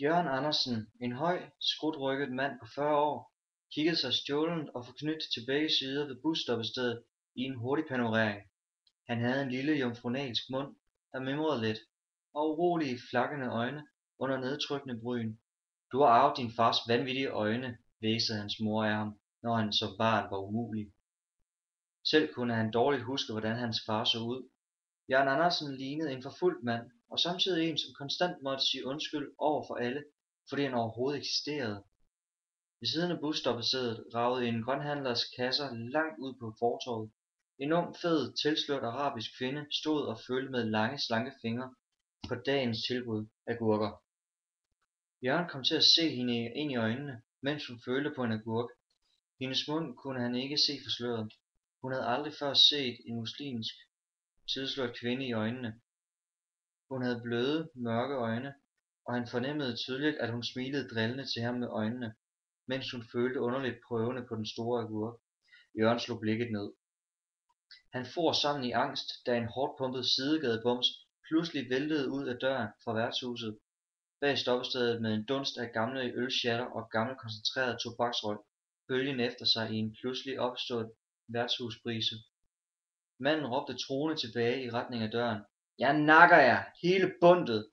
Jørgen Andersen, en høj, skrutrygget mand på 40 år, kiggede sig stjålent og forknyt til begge sider ved busstoppestedet i en hurtig panorering. Han havde en lille jomfrunalsk mund, der mimrede lidt, og urolige, flakkende øjne under nedtrykkende bryn. Du har arvet din fars vanvittige øjne, hvæsede hans mor af ham, når han som barn var umulig. Selv kunne han dårligt huske, hvordan hans far så ud. Jørgen Andersen lignede en forfulgt mand, og samtidig en, som konstant måtte sige undskyld over for alle, fordi han overhovedet eksisterede. Ved siden af busstoppestedet ragede en grønhandlers kasser langt ud på fortovet. En ung, fed, tilslørt arabisk kvinde stod og følte med lange, slanke fingre på dagens tilbud af agurker. Jørgen kom til at se hende ind i øjnene, mens hun følte på en agurk. Hendes mund kunne han ikke se forsløret. Hun havde aldrig før set en muslimsk tilsløret kvinde i øjnene. Hun havde bløde, mørke øjne, og han fornemmede tydeligt, at hun smilede drillende til ham med øjnene, mens hun følte underligt prøvende på den store agurk. Jørgen slog blikket ned. Han for sammen i angst, da en hårdt pumpet sidegadebums pludselig væltede ud af døren fra værtshuset bag stoppestedet med en dunst af gamle ølsjatter og gammel koncentreret tobaksrøg, bølgen efter sig i en pludselig opstået værtshusbrise. Manden råbte truende tilbage i retning af døren. Jeg nakker jer, hele bundet!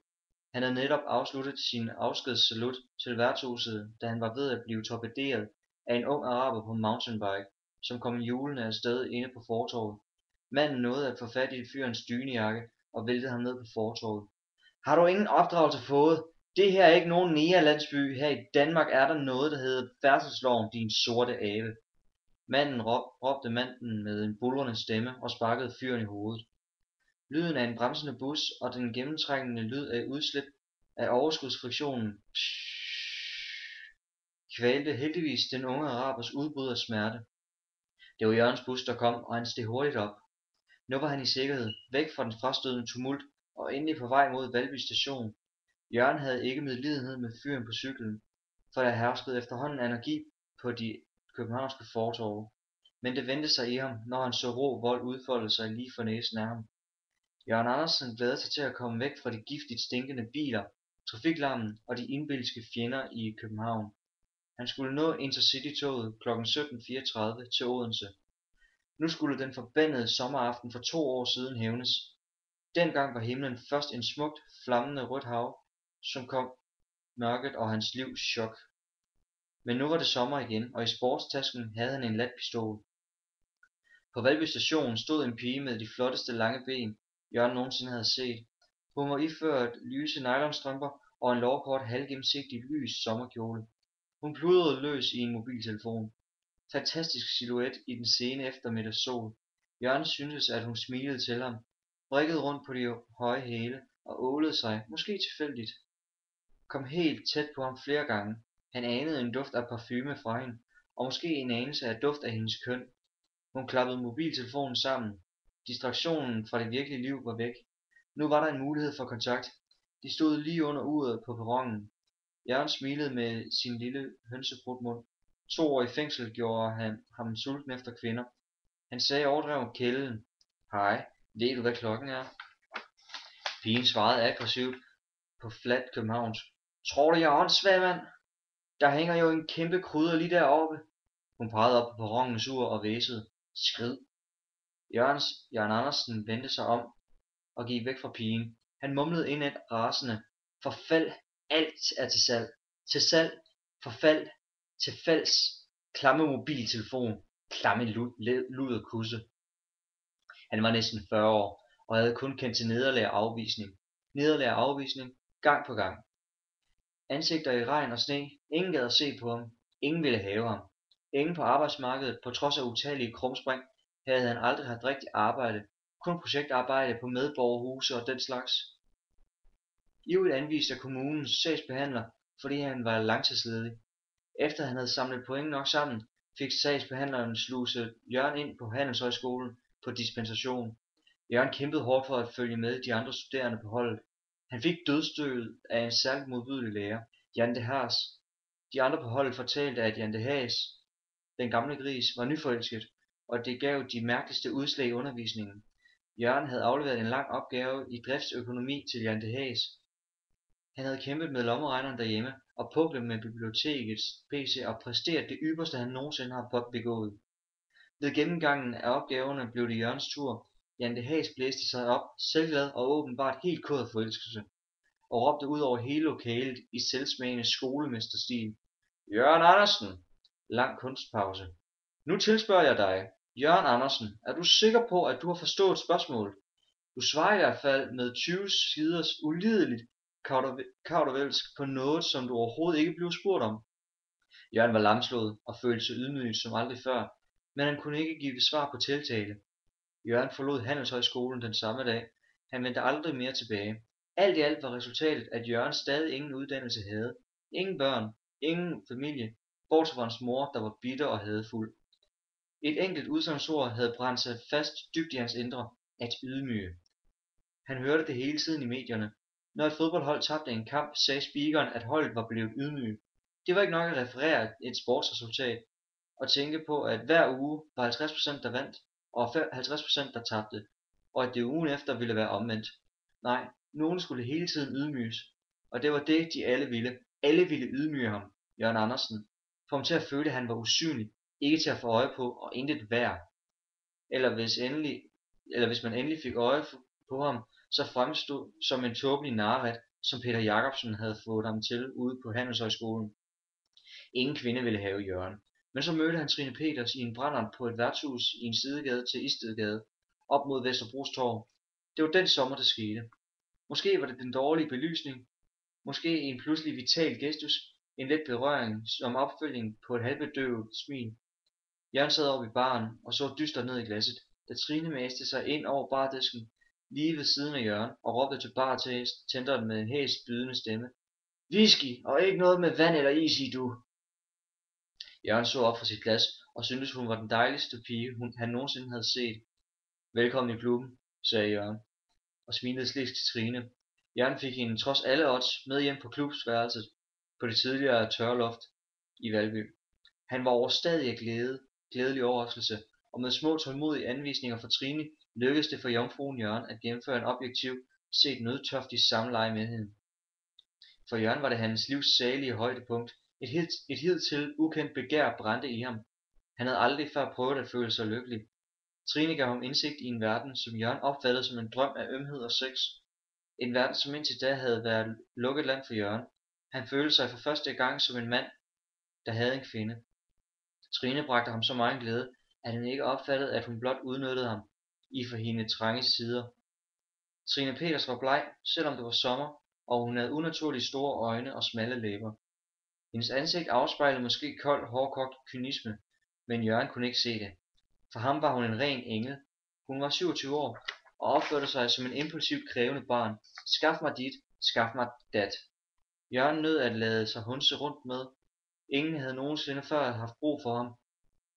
Han havde netop afsluttet sin afskedssalut til værtshuset, da han var ved at blive torpederet af en ung araber på mountainbike, som kom hjulende afsted inde på fortovet. Manden nåede at få fat i fyrens dynejakke og væltede ham ned på fortovet. Har du ingen opdragelse fået? Det her er ikke nogen negerlandsby. Her i Danmark er der noget, der hedder færdselsloven, din sorte abe. Manden råbte manden med en buldrende stemme og sparkede fyren i hovedet. Lyden af en bremsende bus og den gennemtrængende lyd af udslip af overskudsfriktionen kvalte heldigvis den unge arabers udbrud af smerte. Det var Jørgens bus, der kom, og han steg hurtigt op. Nu var han i sikkerhed, væk fra den frastødende tumult og endelig på vej mod Valby station. Jørgen havde ikke medlidenhed med fyren på cyklen, for der herskede efterhånden energi på de københavnske fortove. Men det vendte sig i ham, når han så rå vold udfolde sig lige for næsen af ham. Jørgen Andersen glædede sig til at komme væk fra de giftigt stinkende biler, trafiklarmen og de indbilske fjender i København. Han skulle nå Intercity-toget kl. 17:34 til Odense. Nu skulle den forbandede sommeraften for 2 år siden hævnes. Dengang var himlen først en smukt, flammende rødt hav, som kom mørket og hans liv chok. Men nu var det sommer igen, og i sportstasken havde han en latpistol. På Valby station stod en pige med de flotteste lange ben, Jørgen nogensinde havde set. Hun var iført lyse nylonstrømper og en lovkort halvgennemsigtig lys sommerkjole. Hun pludrede løs i en mobiltelefon. Fantastisk silhuet i den sene eftermiddagssol. Jørgen syntes, at hun smilede til ham, vrikkede rundt på de høje hæle og ålede sig, måske tilfældigt. Kom helt tæt på ham flere gange. Han anede en duft af parfume fra hende, og måske en anelse af duft af hendes køn. Hun klappede mobiltelefonen sammen. Distraktionen fra det virkelige liv var væk. Nu var der en mulighed for kontakt. De stod lige under uret på perronen. Jørgen smilede med sin lille hønsebrudmund. 2 år i fængsel gjorde han ham sulten efter kvinder. Han sagde overdrevet kælden. Hej, ved du hvad klokken er? Pigen svarede aggressivt på fladt københavnsk. Tror du jeg er åndssvag, mand? Der hænger jo en kæmpe krydder lige deroppe. Hun pegede op på perronens ur og hvæsede. Skrid. Jørgen Andersen vendte sig om og gik væk fra pigen. Han mumlede indad rasende. Forfald, alt er til salg. Til salg, forfald, til falds, klamme mobiltelefon, klamme luderkusse. Han var næsten 40 år og havde kun kendt til nederlag og afvisning. Nederlag og afvisning, gang på gang. Ansigter i regn og sne, ingen gad at se på ham, ingen ville have ham. Ingen på arbejdsmarkedet, på trods af utallige krumspring, havde han aldrig haft rigtigt arbejde, kun projektarbejde på medborgerhuse og den slags. Ivrigt anvist af kommunens sagsbehandler, fordi han var langtidsledig. Efter han havde samlet point nok sammen, fik sagsbehandleren sluset Jørgen ind på Handelshøjskolen på dispensation. Jørgen kæmpede hårdt for at følge med de andre studerende på holdet. Han fik dødsstødet af en særligt modbydelig lærer, Jan de Haas. De andre på holdet fortalte, at Jan de Haas, den gamle gris, var nyforelsket, og det gav de mærkeligste udslag i undervisningen. Jørgen havde afleveret en lang opgave i driftsøkonomi til Jan de Haas. Han havde kæmpet med lommeregneren derhjemme og puklet med bibliotekets PC og præsteret det ypperste han nogensinde har begået. Ved gennemgangen af opgaverne blev det Jørgens tur. Jan de Haas blæste sig op, selvglad og åbenbart helt kod af forelskelse, og råbte ud over hele lokalet i selvsmagende skolemesterstil: Jørgen Andersen! Lang kunstpause. Nu tilspørger jeg dig, Jørgen Andersen, er du sikker på, at du har forstået spørgsmålet? Du svarer i hvert fald med 20 siders ulideligt kaudervelsk på noget, som du overhovedet ikke blev spurgt om. Jørgen var lamslået og følte sig ydmyget som aldrig før, men han kunne ikke give svar på tiltale. Jørgen forlod Handelshøjskolen den samme dag. Han vendte aldrig mere tilbage. Alt i alt var resultatet, at Jørgen stadig ingen uddannelse havde, ingen børn, ingen familie, bortset fra hans mor, der var bitter og hadefuld. Et enkelt udsagnsord havde brændt sig fast dybt i hans indre: at ydmyge. Han hørte det hele tiden i medierne. Når et fodboldhold tabte en kamp, sagde speakeren, at holdet var blevet ydmyget. Det var ikke nok at referere et sportsresultat og tænke på, at hver uge var 50% der vandt, og 50% der tabte, og at det ugen efter ville være omvendt. Nej, nogen skulle hele tiden ydmyges, og det var det, de alle ville. Alle ville ydmyge ham, Jørgen Andersen, få ham til at føle, at han var usynlig, ikke til at få øje på og intet værd. Eller hvis man endelig fik øje på ham, så fremstod som en tåbelig narret, som Peter Jacobsen havde fået ham til ude på Handelshøjskolen. Ingen kvinde ville have Jørgen, men så mødte han Trine Peters i en brændert på et værtshus i en sidegade til Istedgade, op mod Vesterbros Torv. Det var den sommer, det skete. Måske var det den dårlige belysning, måske en pludselig vital gestus, en let berøring som opfølging på et halvbedøvet smil. Jørgen sad oppe i baren og så dystert ned i glasset, da Trine mæste sig ind over bardisken lige ved siden af Jørgen og råbte til bartenderen med en hæs bydende stemme: Whisky og ikke noget med vand eller is i, du! Jørgen så op fra sit glas og syntes hun var den dejligste pige han nogensinde havde set. Velkommen i klubben, sagde Jørgen og smilede slisk til Trine. Jørgen fik hende trods alle odds med hjem på klubsværelset på det tidligere tørloft i Valby. Han var overstadig af glædelig overraskelse, og med små tålmodige anvisninger fra Trine lykkedes det for jomfruen Jørgen at gennemføre en objektiv set nødtørftig samleje med hende. For Jørgen var det hans livs salige højdepunkt. Et hidtil ukendt begær brændte i ham. Han havde aldrig før prøvet at føle sig lykkelig. Trine gav ham indsigt i en verden, som Jørgen opfattede som en drøm af ømhed og sex. En verden, som indtil da havde været lukket land for Jørgen. Han følte sig for første gang som en mand, der havde en kvinde. Trine bragte ham så meget glæde, at han ikke opfattede, at hun blot udnyttede ham i for hende trange sider. Trine Peters var bleg, selvom det var sommer, og hun havde unaturligt store øjne og smalle læber. Hendes ansigt afspejlede måske kold, hårdkogt kynisme, men Jørgen kunne ikke se det. For ham var hun en ren engel. Hun var 27 år og opførte sig som en impulsivt krævende barn. Skaf mig dit, skaf mig dat. Jørgen nød at lade sig hunse rundt med. Ingen havde nogensinde før haft brug for ham.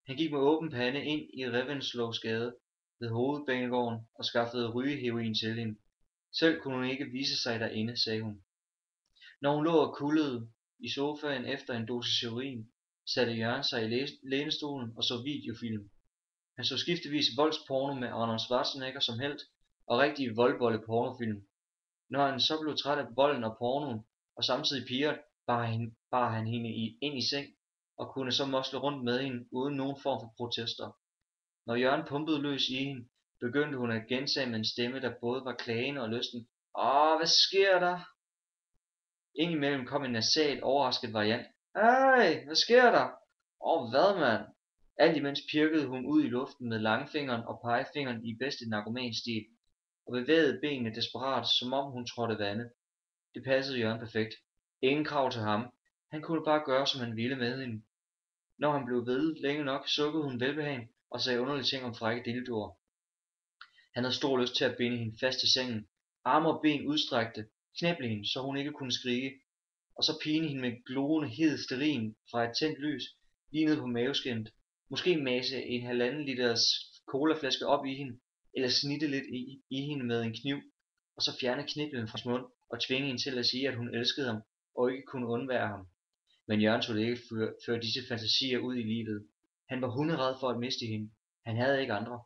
Han gik med åben pande ind i Revenslovsgade ved Hovedbanegården og skaffede rygeheroin til hende. Selv kunne hun ikke vise sig derinde, sagde hun. Når hun lå og kullede i sofaen efter en dosis heroin, satte Jørgen sig i lænestolen og så videofilm. Han så skiftevis voldsporno med Arnold Schwarzenegger som helt, og rigtige voldbolde pornofilm. Når han så blev træt af volden og pornoen, og samtidig piger, bar han hende ind i seng, og kunne så mosle rundt med hende uden nogen form for protester. Når Jørgen pumpede løs i hende, begyndte hun at gentage med en stemme, der både var klagende og lysten. Hvad sker der? Indimellem kom en nasal, overrasket variant. Hey, hvad sker der? Hvad mand? Alt imens pirkede hun ud i luften med langfingeren og pegefingeren i bedste narkomanstil, og bevægede benene desperat, som om hun trådte vande. Det passede Jørgen perfekt. Ingen krav til ham. Han kunne bare gøre, som han ville med hende. Når han blev ved længe nok, sukkede hun velbehagen og sagde underlige ting om frække dildoer. Han havde stor lyst til at binde hende fast i sengen, arme og ben udstrakte, knæble hende, så hun ikke kunne skrige, og så pine hende med gloende hed stearin fra et tændt lys lige ned på maveskindet. Måske mase en 1,5 liters colaflaske op i hende, eller snitte lidt i hende med en kniv, og så fjerne kniblen fra hans mund og tvinge hende til at sige, at hun elskede ham og ikke kunne undvære ham. Men Jørgen turde ikke føre disse fantasier ud i livet. Han var hunderæd for at miste hende. Han havde ikke andre.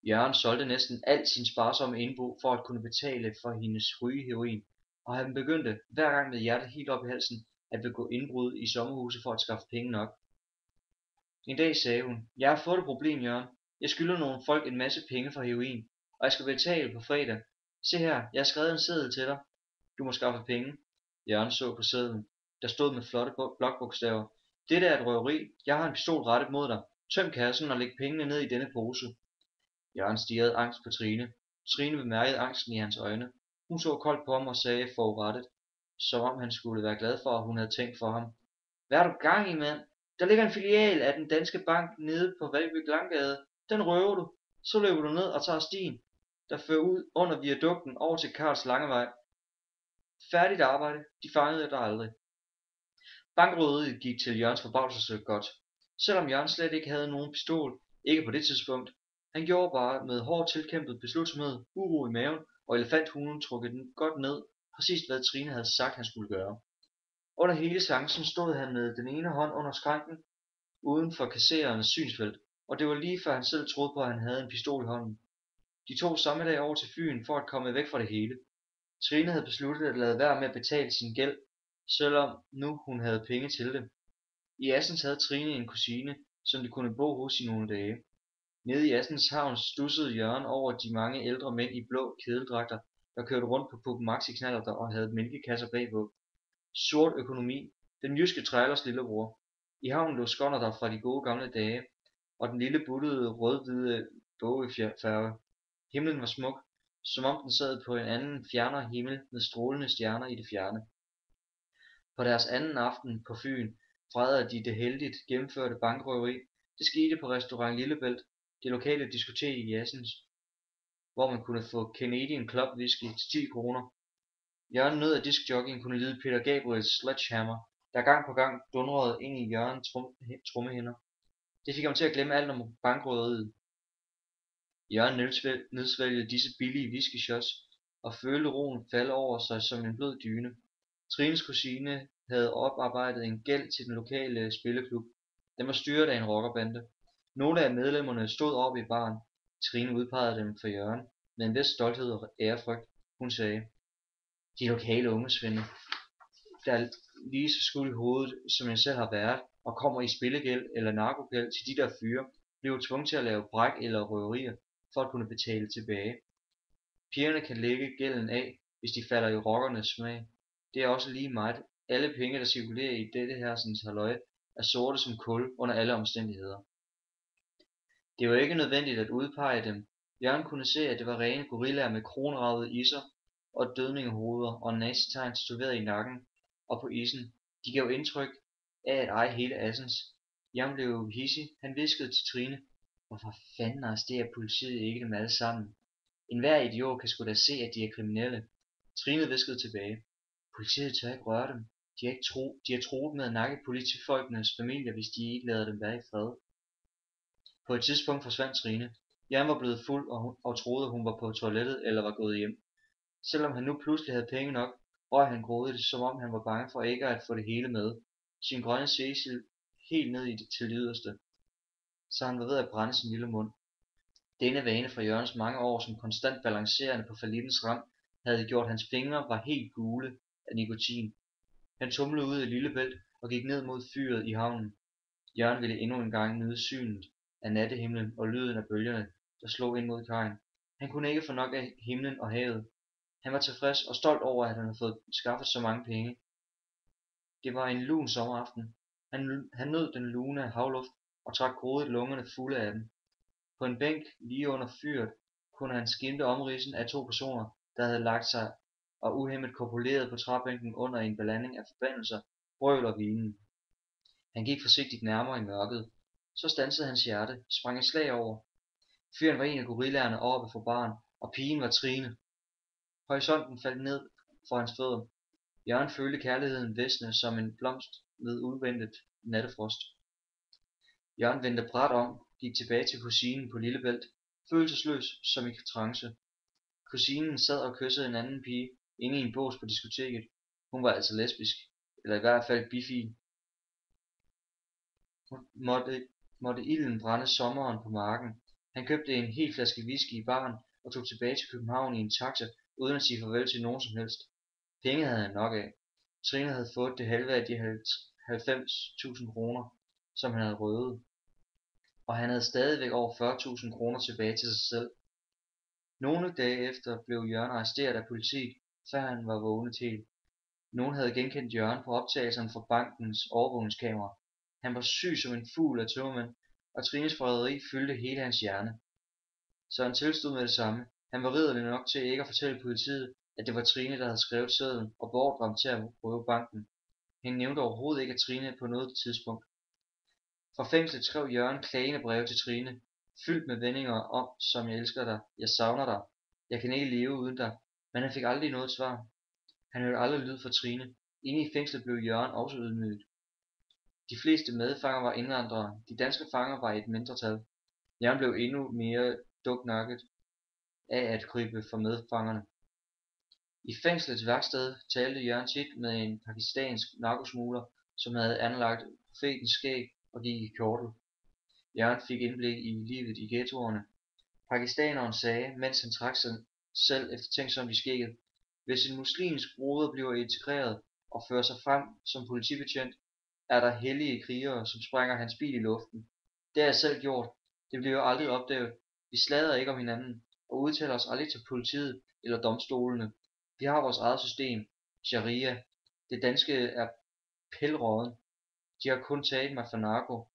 Jørgen solgte næsten al sin sparsomme indbo for at kunne betale for hendes rygeheroin, og han begyndte, hver gang med hjertet helt op i halsen, at begå indbrud i sommerhuse for at skaffe penge nok. En dag sagde hun: "Jeg har fået et problem, Jørgen. Jeg skylder nogle folk en masse penge for heroin, og jeg skal betale på fredag. Se her, jeg har skrevet en seddel til dig. Du må skaffe penge." Jørgen så på sedlen. Der stod med flotte blokbogstaver: "Dette er et røveri. Jeg har en pistol rettet mod dig. Tøm kassen og læg pengene ned i denne pose." Jørgen stirrede angst på Trine. Trine bemærkede angsten i hans øjne. Hun så koldt på ham og sagde forurettet, som om han skulle være glad for, at hun havde tænkt for ham: "Hvad har du gang i, mand? Der ligger en filial af den danske bank nede på Valby Langgade. Den røver du. Så løber du ned og tager stien, der fører ud under viadukten over til Karls Langevej. Færdigt arbejde. De fangede dig aldrig." Bankrøveriet gik til Jørgens forbavselse godt, selvom Jørgen slet ikke havde nogen pistol, ikke på det tidspunkt. Han gjorde bare med hårdt tilkæmpet beslutsomhed, uro i maven og elefanthulen trukket den godt ned, præcis hvad Trine havde sagt han skulle gøre. Under hele seancen stod han med den ene hånd under skranken, uden for kasserernes synsfelt, og det var lige før han selv troede på, at han havde en pistol i hånden. De tog samme dag over til Fyn for at komme væk fra det hele. Trine havde besluttet at lade være med at betale sin gæld, selvom nu hun havde penge til det. I Assens havde Trine en kusine, som de kunne bo hos i nogle dage. Nede i Assens havn stussede Jørgen over de mange ældre mænd i blå kedeldragter, der kørte rundt på Puch Maxi knallerter og havde mælkekasser bagpå. Sort økonomi, den jyske trailers lillebror. I havnen lå skonnerter fra de gode gamle dage, og den lille buttede rød-hvide bågefærge. Himlen var smuk, som om den sad på en anden fjernere himmel med strålende stjerner i det fjerne. På deres anden aften på Fyn fejrede de det heldigt gennemførte bankrøveri. Det skete på restaurant Lillebælt, det lokale diskotek i Assens, hvor man kunne få Canadian Club whisky til 10 kroner. Jørgen nød at diskjockeyen kunne lide Peter Gabriels Sledgehammer, der gang på gang dundrede ind i Jørgens trommehinder. Det fik ham til at glemme alt om bankrøveriet. Jørgen nedsvælgede disse billige whiskyshots og følte roen falde over sig som en blød dyne. Trines kusine havde oparbejdet en gæld til den lokale spilleklub. Den var styret af en rockerbande. Nogle af medlemmerne stod oppe i baren. Trine udpegede dem for Jørgen med en vis stolthed og ærefrygt. Hun sagde: "De lokale ungesvinde, der er lige så skud i hovedet, som jeg selv har været, og kommer i spillegæld eller narkogæld til de der fyre, bliver tvunget til at lave bræk eller røverier for at kunne betale tilbage. Pigerne kan lægge gælden af, hvis de falder i rockernes smag. Det er også lige meget. Alle penge, der cirkulerer i dette hersens halløj, er sorte som kul under alle omstændigheder." Det var ikke nødvendigt at udpege dem. Jørgen kunne se, at det var rene gorillaer med kronravede isser og dødningehoveder og nazitegn tatoveret i nakken og på issen. De gav indtryk af at eje hele Assens. Jørgen blev hidsig. Han hviskede til Trine: "Hvorfor fanden arresterer politiet ikke dem alle sammen? Enhver idiot kan sgu da se, at de er kriminelle." Trine hviskede tilbage: "Politiet tør ikke røre dem. De har truet med at nakke politifolkenes familier, hvis de ikke lader dem være i fred." På et tidspunkt forsvandt Trine. Jørgen var blevet fuld og troede, at hun var på toilettet eller var gået hjem. Selvom han nu pludselig havde penge nok, røg han grådigt, som om han var bange for ikke at få det hele med. Sin grønne Cecil helt ned til det yderste, så han var ved at brænde sin lille mund. Denne vane fra Jørgens mange år som konstant balancerende på fallittens rand havde gjort hans fingre var helt gule af nikotin. Han tumlede ud af Lillebælt og gik ned mod fyret i havnen. Jørgen ville endnu en gang nyde synet af nattehimlen og lyden af bølgerne, der slog ind mod kajen. Han kunne ikke få nok af himlen og havet. Han var tilfreds og stolt over, at han havde fået skaffet så mange penge. Det var en lun sommeraften. Han nød den lune havluft og trak grådigt lungerne fulde af den. På en bænk lige under fyret kunne han skimte omridsen af 2 personer, der havde lagt sig og uhæmmet kopuleret på træbænken under en blanding af forbandelser, brøl og vinen. Han gik forsigtigt nærmere i mørket. Så standsede hans hjerte, sprang et slag over. Fyren var en af gorillaerne oppe for baren, og pigen var Trine. Horisonten faldt ned for hans fødder. Jørgen følte kærligheden visne som en blomst ved uventet nattefrost. Jørgen vendte brat om, gik tilbage til kusinen på Lillebælt, følelsesløs som i trance. Kusinen sad og kyssede en anden pige inde i en bås på diskoteket. Hun var altså lesbisk, eller i hvert fald bifil. Måtte ilden brænde sommeren på marken. Han købte en hel flaske whisky i baren og tog tilbage til København i en taxa, uden at sige farvel til nogen som helst. Penge havde han nok af. Trine havde fået det halve af de 90.000 kroner, som han havde røvet, og han havde stadigvæk over 40.000 kroner tilbage til sig selv. Nogle dage efter blev Jørgen arresteret af politiet, før han var vågnet helt. Nogen havde genkendt Jørgen på optagelserne fra bankens overvågningskamera. Han var syg som en fugl af tømmermænd, og Trines forræderi fyldte hele hans hjerne. Så han tilstod med det samme. Han var ridderlig nok til ikke at fortælle politiet, at det var Trine, der havde skrevet sedlen og beordret ham til at røve banken. Han nævnte overhovedet ikke Trine på noget tidspunkt. Fra fængslet skrev Jørgen klagende breve til Trine, fyldt med vendinger om, som jeg elsker dig, jeg savner dig, jeg kan ikke leve uden dig, men han fik aldrig noget svar. Han hørte aldrig lyd fra Trine. Inde i fængslet blev Jørgen også ydmyget. De fleste medfanger var indvandrere, de danske fanger var et mindretal. Jørgen blev endnu mere duknakket af at krybe for medfangerne. I fængslets værksted talte Jørgen tit med en pakistansk narkosmugler, som havde anlagt profetens skæg og gik i kjortel. Jørgen fik indblik i livet i ghettoerne. Pakistaneren sagde, mens han trak sig selv eftertænksomt i skægget: hvis en muslimsk broder bliver integreret og fører sig frem som politibetjent, er der hellige krigere, som sprænger hans bil i luften. Det har jeg selv gjort. Det bliver aldrig opdaget. Vi sladrer ikke om hinanden og udtaler os aldrig til politiet eller domstolene. Vi har vores eget system, sharia. Det danske er pilråden. De har kun taget mig for narko,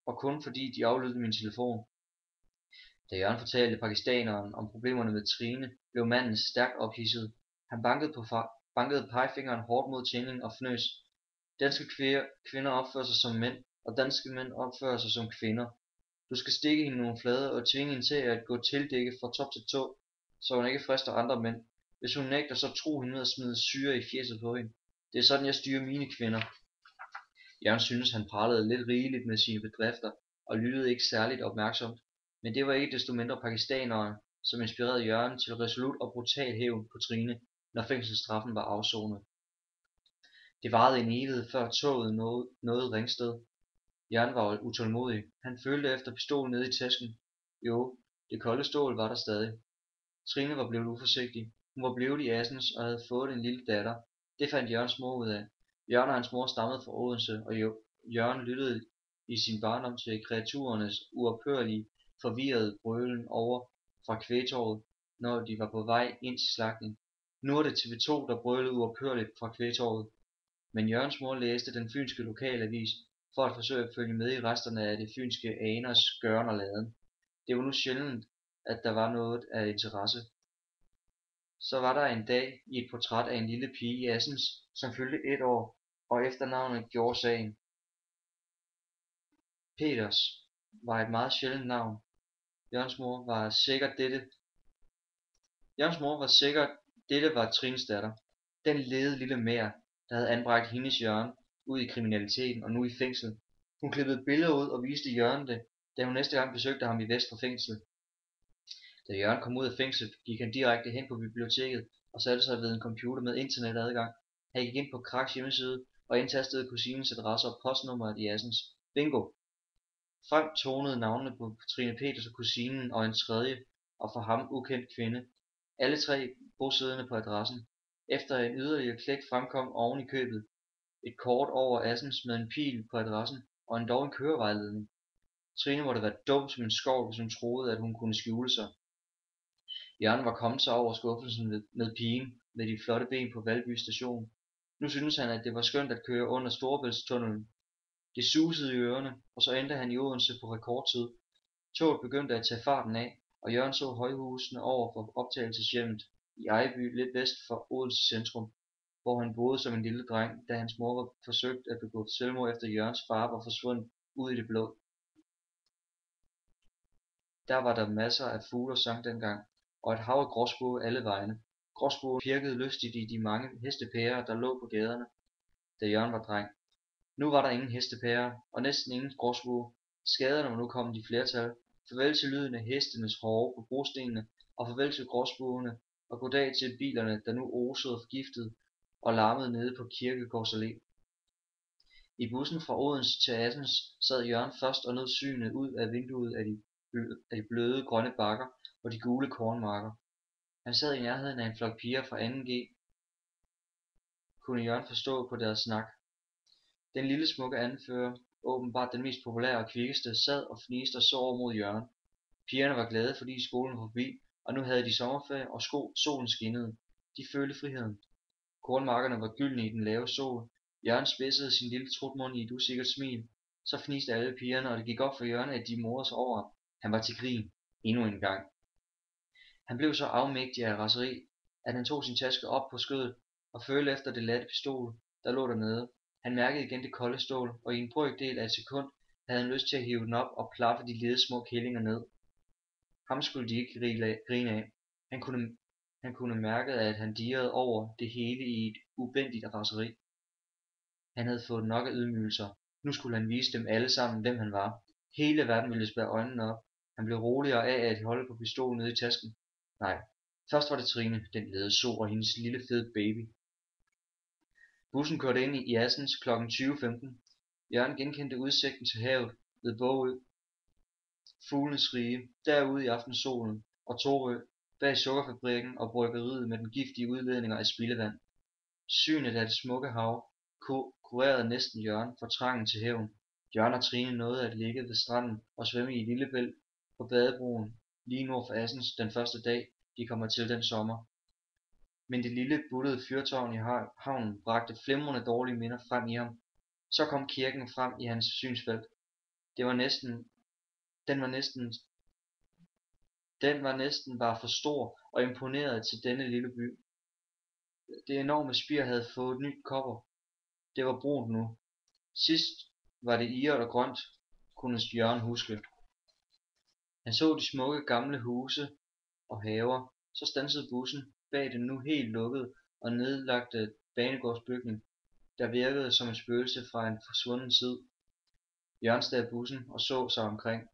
og kun fordi de aflyttede min telefon. Da Jørgen fortalte pakistaneren om problemerne med Trine, blev manden stærkt ophidset. Han bankede pegefingeren hårdt mod tindingen og fnøs. Danske kvinder opfører sig som mænd, og danske mænd opfører sig som kvinder. Du skal stikke hende nogle flade og tvinge hende til at gå tildækket fra top til tå, så hun ikke frister andre mænd. Hvis hun nægter, så tro hende med at smide syre i fjeset på hende. Det er sådan, jeg styrer mine kvinder. Jørgen synes, han pralede lidt rigeligt med sine bedrifter, og lyttede ikke særligt opmærksomt. Men det var ikke desto mindre pakistaneren, som inspirerede Jørgen til resolut og brutal hævn på Trine, når fængselsstraffen var afsonet. Det varede en evighed før toget nåede Ringsted. Jørgen var utålmodig. Han følte efter pistolen nede i tasken. Jo, det kolde stål var der stadig. Trine var blevet uforsigtig. Hun var blevet i Assens og havde fået en lille datter. Det fandt Jørgens mor ud af. Jørgen og hans mor stammede fra Odense, og Jørgen lyttede i sin barndom til kreaturernes uophørlige, forvirrede brølen over fra kvægtorvet, når de var på vej ind til slagtning. Nu er det TV2, der brølede uophørligt fra kvægtorvet. Men Jørgens mor læste den fynske lokalavis for at forsøge at følge med i resterne af det fynske aners gøren og laden. Det var nu sjældent, at der var noget af interesse. Så var der en dag i et portræt af en lille pige i Assens, som fyldte 1 år, og efternavnet gjorde sagen. Peters var et meget sjældent navn. Jørgens mor var sikker, dette var Trines datter. Den lede lille mær, der havde anbragt hendes Jørgen ud i kriminaliteten og nu i fængsel. Hun klippede billeder ud og viste Jørgen det, da hun næste gang besøgte ham i Vestre Fængsel. Da Jørgen kom ud af fængslet, gik han direkte hen på biblioteket og satte sig ved en computer med internetadgang. Han gik ind på Kraks hjemmeside og indtastede kusinens adresse og postnummeret i Assens. Bingo! Frem tonede navnene på Trine Peters og kusinen og en tredje og for ham ukendt kvinde. Alle 3 bosiddende på adressen. Efter en yderligere klik fremkom oven i købet et kort over Assens med en pil på adressen og endog en kørevejledning. Trine måtte være dum som en skov, hvis hun troede, at hun kunne skjule sig. Jørgen var kommet sig over skuffelsen med pigen med de flotte ben på Valby station. Nu syntes han, at det var skønt at køre under Storebæltstunnelen. Det susede i ørerne, og så endte han i Odense på rekordtid. Toget begyndte at tage farten af, og Jørgen så højhusene over for optagelseshjemmet i Ejby lidt vest for Odense centrum, hvor han boede som en lille dreng, da hans mor var forsøgt at begå selvmord efter Jørgens far var forsvundet ud i det blå. Der var der masser af fugle og sang dengang, og et hav af gråspurve alle vegne. Gråspurven pirkede lystigt i de mange hestepærer, der lå på gaderne, da Jørgen var dreng. Nu var der ingen hestepærer, og næsten ingen gråspurve. Skaderne var nu kommet i flertal. Farvel til lyden af hestenes hove på brostenene, og farvel til gråspurvene, og goddag til bilerne, der nu osede forgiftet og larmede nede på Kirkegårds Allé. I bussen fra Odense til Assens sad Jørgen først og nød synet ud af vinduet af de bløde grønne bakker og de gule kornmarker. Han sad i nærheden af en flok piger fra 2.G, kunne Jørgen forstå på deres snak. Den lille smukke anfører, åbenbart den mest populære og kvikkeste, sad og fniste og så over mod Jørgen. Pigerne var glade, fordi skolen var forbi, og nu havde de sommerferie, og solen skinnede. De følte friheden. Kornmarkerne var gyldne i den lave sol. Jørgen spidsede sin lille trutmund i et usikkert smil. Så fniste alle pigerne, og det gik op for Jørgen, at de morede sig over ham. Han var til grin. Endnu en gang. Han blev så afmægtig af raseri, at han tog sin taske op på skødet og følte efter det latte pistol, der lå dernede. Han mærkede igen det kolde stål, og i en brøkdel af et sekund havde han lyst til at hive den op og plaffe de lede små kællinger ned. Ham skulle de ikke grine af. Han kunne mærke, at han dirrede over det hele i et ubændigt raseri. Han havde fået nok af ydmygelser. Nu skulle han vise dem alle sammen, hvem han var. Hele verden ville spærre øjnene op. Han blev roligere af at holde på pistolen nede i tasken. Nej, først var det Trine, den lede so og hendes lille fede baby. Bussen kørte ind i Assens kl. 20:15. Jørgen genkendte udsigten til havet ved Bogø, fuglenes rige, derude i aftensolen, og Torø, bag sukkerfabrikken og bryggeriet med den giftige udledninger af spildevand. Synet af det smukke hav kurerede næsten Jørgen for trangen til hævn. Jørgen og Trine nåede at ligge ved stranden og svømme i Lillebælt på badebroen lige nord for Assens den første dag, de kommer til den sommer. Men det lille buttede fyrtårn i havnen bragte flimrende dårlige minder frem i ham. Så kom kirken frem i hans synsfelt. Den var næsten bare for stor og imponerede til denne lille by. Det enorme spir havde fået nyt kopper. Det var brunt nu. Sidst var det irret og grønt, kunne Jørgen huske. Han så de smukke gamle huse og haver. Så standsede bussen bag den nu helt lukkede og nedlagte banegårdsbygning, der virkede som et spøgelse fra en forsvunden tid. Jørgen steg af bussen og så sig omkring.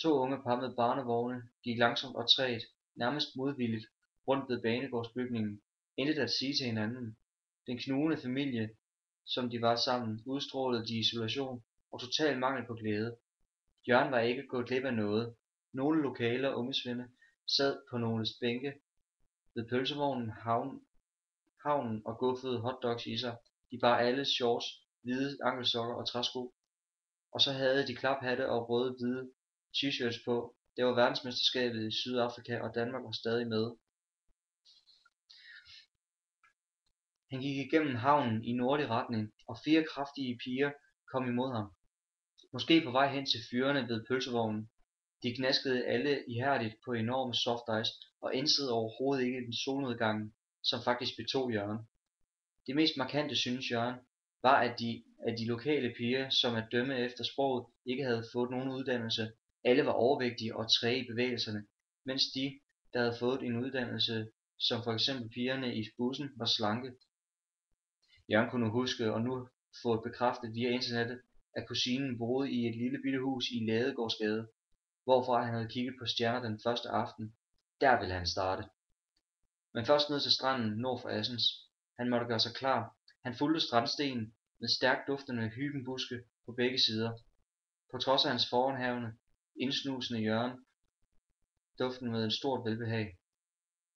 2 unge par med barnevogne gik langsomt og trægt, nærmest modvilligt, rundt ved banegårdsbygningen. Intet at sige til hinanden. Den knugende familie, som de var sammen, udstrålede de isolation og total mangel på glæde. Jørgen var ikke gået glip af noget. Nogle lokale og unge svende sad på nogle bænke ved pølsevognen, havnen og guffede hotdogs i sig. De bar alle shorts, hvide ankelsokker og træsko. Og så havde de klaphatte og røde-hvide t-shirts på. Det var verdensmesterskabet i Sydafrika, og Danmark var stadig med. Han gik igennem havnen i nordlig retning, og 4 kraftige piger kom imod ham. Måske på vej hen til fyrene ved pølsevognen. De knaskede alle ihærdigt på enorme soft ice og indsede overhovedet ikke den solnedgangen, som faktisk betog Jørgen. Det mest markante, synes Jørgen, var at de lokale piger, som at dømme efter sproget, ikke havde fået nogen uddannelse. Alle var overvægtige og træge i bevægelserne, mens de, der havde fået en uddannelse, som for eksempel pigerne i bussen, var slanke. Jørgen kunne huske og nu fået bekræftet via internettet, at kusinen boede i et lille bitte hus i Ladegårdsgade, hvorfra han havde kigget på stjerner den første aften. Der ville han starte. Men først ned til stranden nord for Assens. Han måtte gøre sig klar. Han fulgte strandstenen med stærkt duftende hybenbuske på begge sider. På trods af hans foranhavende, indsnusende Jørgen, duften med en stort velbehag.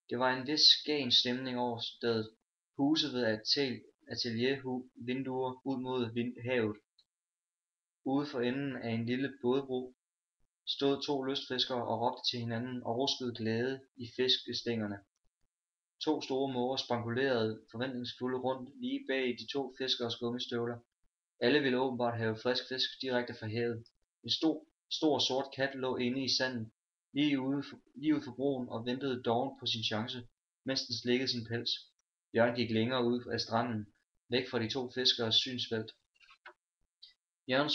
Det var en vis skæn stemning over stedet. Huset ved ateliervinduer ud mod havet. Ude for enden af en lille bådebro stod 2 lystfiskere og råbte til hinanden og ruskede glæde i fiskestængerne. 2 store måger spankulerede forventningsfulde rundt lige bag de 2 fiskeres gummistøvler. Alle ville åbenbart have frisk fisk direkte fra havet. En stor sort kat lå inde i sandet, lige ude for broen og ventede dovent på sin chance, mens den slikkede sin pels. Jørgen gik længere ud af stranden, væk fra de 2 fiskeres synsfelt. Jørgen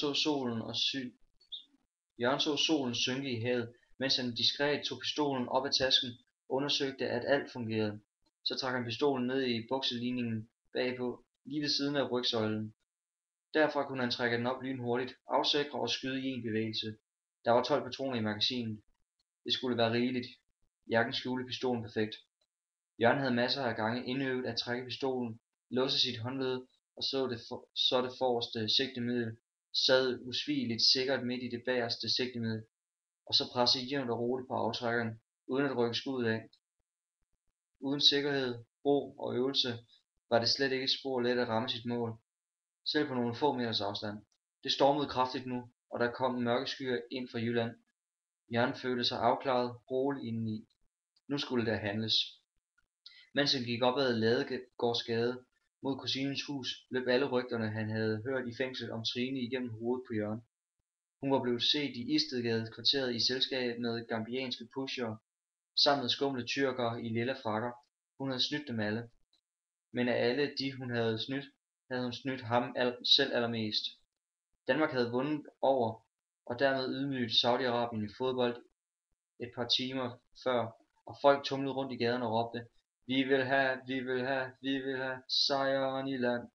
så solen synke i havet, mens han diskret tog pistolen op af tasken og undersøgte, at alt fungerede. Så trak han pistolen ned i bukselinningen bagpå, lige ved siden af rygsøjlen. Derfra kunne han trække den op lynhurtigt, afsikre og skyde i en bevægelse. Der var 12 patroner i magasinet. Det skulle være rigeligt. Jakken skjulte pistolen perfekt. Jørgen havde masser af gange indøvet at trække pistolen, låse sit håndled og så det forreste sigtemiddel sad usvigeligt sikkert midt i det bagerste sigtemiddel, og så presse jævnt og roligt på aftrækkeren, uden at rykke skuddet af. Uden sikkerhed, ro og øvelse var det slet ikke spor let at ramme sit mål, selv på nogle få meters afstand. Det stormede kraftigt nu, og der kom mørke skyer ind fra Jylland. Jørgen følte sig afklaret, rolig indeni. Nu skulle der handles. Mens han gik op ad Ladegårdsgade mod kusinens hus, løb alle rygterne, han havde hørt i fængslet om Trine igennem hovedet på Jørgen. Hun var blevet set i Istedgade kvarteret i selskab med gambianske pushere, sammen med skumle tyrkere i lilla frakker. Hun havde snydt dem alle. Men af alle de hun havde hun snydt ham selv allermest. Danmark havde vundet over og dermed ydmyget Saudi-Arabien i fodbold et par timer før, og folk tumlede rundt i gaderne og råbte: Vi vil have, vi vil have, vi vil have sejren i land.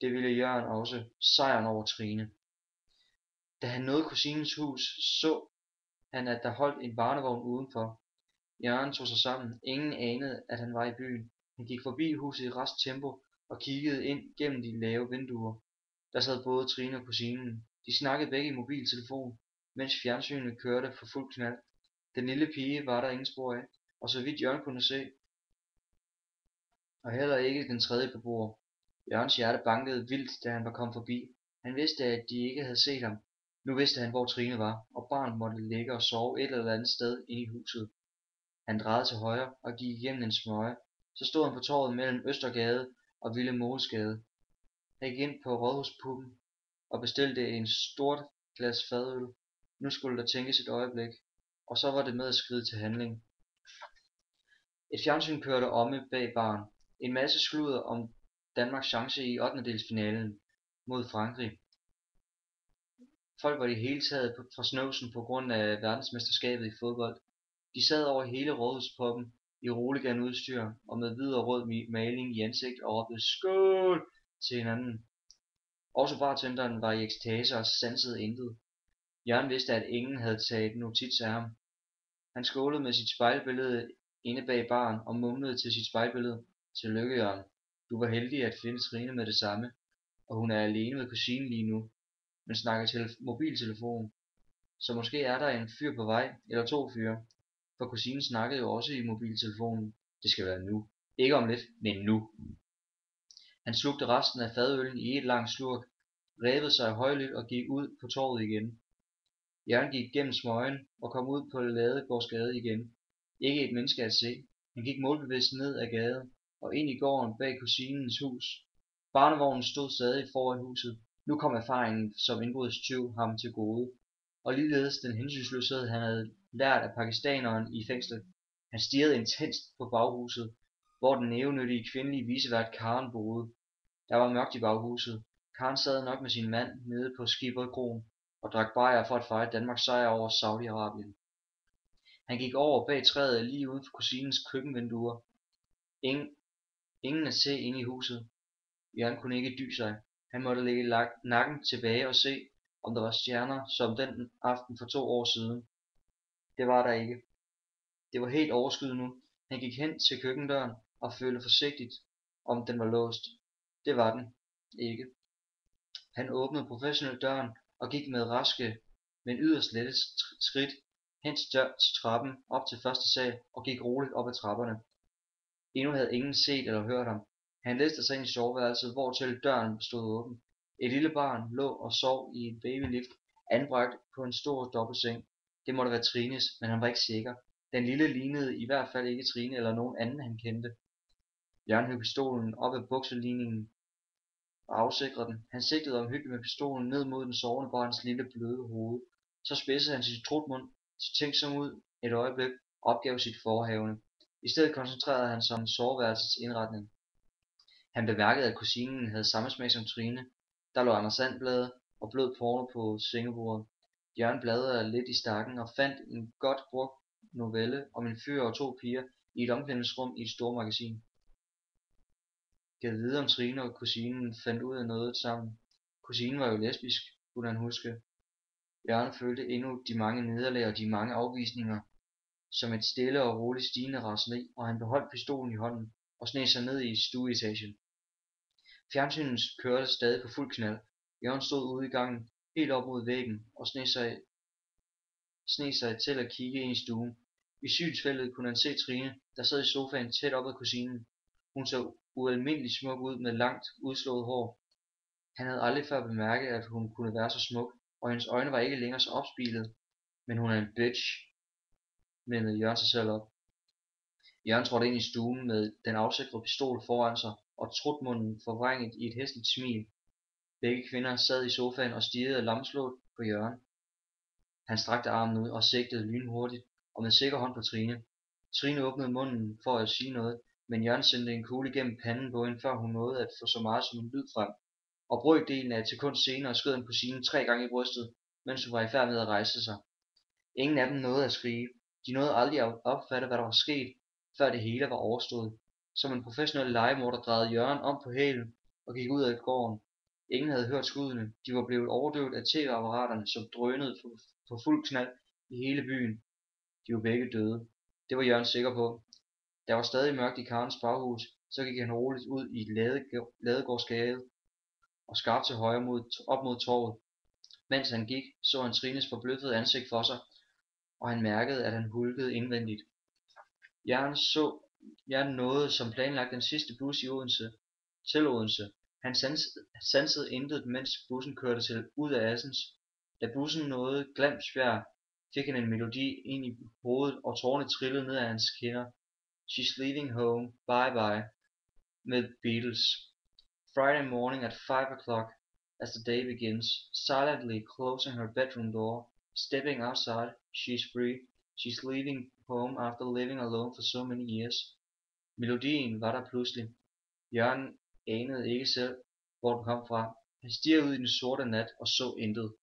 Det ville Jørgen også, sejren over Trine. Da han nåede kusinens hus, så han, at der holdt en barnevogn udenfor. Jørgen tog sig sammen. Ingen anede, at han var i byen. Han gik forbi huset i rask tempo og kiggede ind gennem de lave vinduer. Der sad både Trine og kusinen. De snakkede begge i mobiltelefon, mens fjernsynet kørte for fuld knald. Den lille pige var der ingen spor af, og så vidt Jørgen kunne se, og heller ikke den tredje beboer. Jørgens hjerte bankede vildt, da han var kommet forbi. Han vidste, at de ikke havde set ham. Nu vidste han, hvor Trine var, og barnet måtte ligge og sove et eller andet sted inde i huset. Han drejede til højre og gik igennem en smøge. Så stod han på torvet mellem Østergade og Ville Moesgade. Han gik ind på Rådhuspuben og bestilte en stort glas fadøl. Nu skulle der tænkes et øjeblik, og så var det med at skride til handling. Et fjernsyn kørte omme bag baren. En masse sludder om Danmarks chance i 8. finalen mod Frankrig. Folk var i det hele taget fra snøvsen på grund af verdensmesterskabet i fodbold. De sad over hele Rådhuspuben i roligans-udstyr og med hvid og rød maling i ansigt og råbte skål til hinanden. Også bartenderen var i ekstase og sansede intet. Jørgen vidste, at ingen havde taget notits af ham. Han skålede med sit spejlbillede inde bag baren og mumlede til sit spejlbillede: Tillykke, Jørgen. Du var heldig at finde Trine med det samme, og hun er alene med kusinen lige nu, men snakker til mobiltelefon. Så måske er der en fyr på vej, eller to fyre, for kusinen snakkede jo også i mobiltelefonen. Det skal være nu. Ikke om lidt, men nu. Han slugte resten af fadøllen i et langt slurk, rævede sig højlydt og gik ud på torvet igen. Jørgen gik gennem smøgen og kom ud på Ladegårdsgade igen. Ikke et menneske at se. Han gik målbevidst ned ad gaden og ind i gården bag kusinens hus. Barnevognen stod stadig foran huset. Nu kom erfaringen som indbrudstyv ham til gode, og ligeledes den hensynsløshed, han havde lært af pakistaneren i fængslet. Han stirrede intenst på baghuset, hvor den nævenyttige kvindelige vicevært Karen boede. Der var mørkt i baghuset. Karen sad nok med sin mand nede på Skibberkroen og drak bajer for at fejre Danmarks sejr over Saudi-Arabien. Han gik over bag træet lige uden for kusinens køkkenvinduer. Ingen at se inde i huset. Jørgen kunne ikke dy sig. Han måtte lægge nakken tilbage og se, om der var stjerner som den aften for 2 år siden. Det var der ikke. Det var helt overskyet nu. Han gik hen til køkkendøren og følte forsigtigt, om den var låst. Det var den ikke. Han åbnede professionelt døren og gik med raske, men yderst lette skridt hen til trappen op til første sal og gik roligt op ad trapperne. Endnu havde ingen set eller hørt ham. Han listede sig ind i soveværelset, hvortil døren stod åben. Et lille barn lå og sov i en babylift, anbragt på en stor dobbeltseng. Det måtte være Trines, men han var ikke sikker. Den lille lignede i hvert fald ikke Trine eller nogen anden, han kendte. Jørgen hævde pistolen op af bukseligningen og afsikrede den. Han sigtede omhyggeligt med pistolen ned mod den sovende barns lille bløde hoved. Så spidsede han sin trutmund, så tænksom ud et øjeblik og opgav sit forehavende. I stedet koncentrerede han sig om soveværelsets indretning. Han bemærkede, at kusinen havde samme smag som Trine. Der lå Anders Sandblade og blød porno på sengebordet. Jørgen bladrede lidt i stakken og fandt en godt brugt novelle om en fyr og 2 piger i et omklædningsrum i et stort magasin. Gad vide om Trine og kusinen fandt ud af noget sammen. Kusinen var jo lesbisk, kunne han huske. Jørgen følte endnu de mange nederlag og de mange afvisninger som et stille og roligt stigende raseri, og han beholdt pistolen i hånden og sneg sig ned i stueetagen. Fjernsynet kørte stadig på fuld knald. Jørgen stod ude i gangen, helt op mod væggen, og sneg sig til at kigge ind i stuen. I synsfeltet kunne han se Trine, der sad i sofaen tæt op ad kusinen. Hun så ualmindelig smuk ud med langt, udslået hår. Han havde aldrig før bemærket, at hun kunne være så smuk, og hendes øjne var ikke længere så opspilede. Men hun er en bitch, mindede Jørgen sig selv op. Jørgen trådte ind i stuen med den afsikrede pistol foran sig, og trutmunden forvrænget i et hæsligt smil. Begge kvinder sad i sofaen og stirrede lamslået på Jørgen. Han strakte armen ud og sigtede lynhurtigt og med sikker hånd på Trine. Trine åbnede munden for at sige noget, men Jørgen sendte en kugle gennem panden på hende, før hun nåede at få så meget som en lyd frem. Og brøkdelen af et sekund senere skød han kusinen 3 gange i brystet, mens hun var i færd med at rejse sig. Ingen af dem nåede at skrige. De nåede aldrig at opfatte, hvad der var sket, før det hele var overstået. Som en professionel legemorder drejede Jørgen om på hælen og gik ud af gården. Ingen havde hørt skuddene. De var blevet overdøvet af tv-apparaterne, som drønede på fuld knald i hele byen. De var begge døde. Det var Jørgen sikker på. Der var stadig mørkt i Karens baghus, så gik han roligt ud i Ladegårdsgade og skarpt til højre op mod torvet. Mens han gik, så han Trines forbløffede ansigt for sig, og han mærkede, at han hulkede indvendigt. Jørgen nåede som planlagt den sidste bus til Odense. Han sansede intet, mens bussen kørte ud af Assens. Da bussen nåede Glamsbjerg, fik han en melodi ind i hovedet, og tårerne trillede ned ad hans kinder. She's leaving home, bye bye, med Beatles. Friday morning at 5 o'clock, as the day begins, silently closing her bedroom door, stepping outside, she's free, she's leaving home after living alone for so many years. Melodien var der pludselig. Jørgen anede ikke selv, hvor den kom fra. Han stirrede ud i den sorte nat og så intet.